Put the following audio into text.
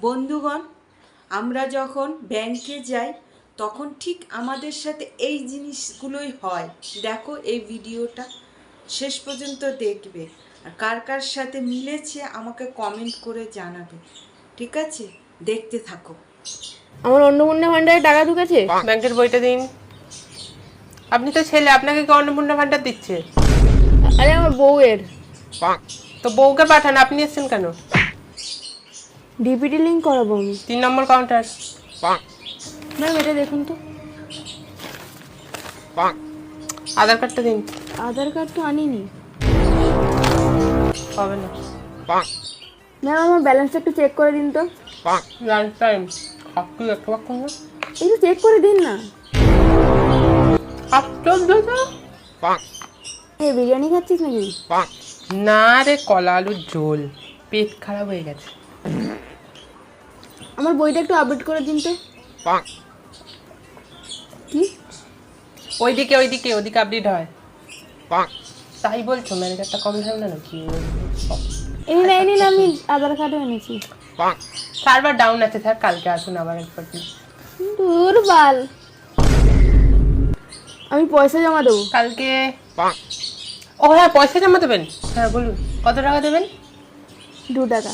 বন্ধুগণ, আমরা যখন ব্যাংকে যাই তখন ঠিক আমাদের সাথে এই জিনিসগুলোই হয়। দেখো এই ভিডিওটা শেষ পর্যন্ত দেখবে, আর কার কার সাথে মিলেছে আমাকে কমেন্ট করে জানাবে। ঠিক আছে, দেখতে থাকো। আমার অন্নপূর্ণা ভান্ডারে টাকা ঢুকেছে। ব্যাংকের বইটা দিন। আপনি তো ছেলে, আপনাকে কি অন্নপূর্ণা ভান্ডার দিচ্ছে? আরে আমার বউয়ের। তো বউকে পাঠান, আপনি এসেছেন কেন? ডিপিটি লিঙ্ক করাবো আমি। 3 নম্বর কাউন্টার। ম্যাম এটা দেখুন তো। আধার কার্ডটা দিন। আধার কার্ড তো আনিনি। হবে না। ম্যাম আমার ব্যালেন্সটা একটু চেক করে দিন তো। Lunch time. আপনি একটা বাক্য না। একটু চেক করে দিন না। এই বিরিয়ানি খাচ্ছিস নাকি? না রে, কলা আলুর ঝোল। পেট খারাপ হয়ে গেছে। আমার বইটা একটু আপডেট করে দিন তো। কি? ওইদিকে আপডেট হয়। তাই বলছো, ম্যানেজারটা কম ধারণা নাকি? এই না আমি আধার কার্ডও এনেছি। সার্ভার ডাউন আছে স্যার, কালকে আসুন আবার একবার। দুর্বল। আমি পয়সা জমা দেবো কালকে। ও হ্যাঁ, পয়সা জমা দেবেন। হ্যাঁ বলুন, কত টাকা দেবেন? 2 টাকা।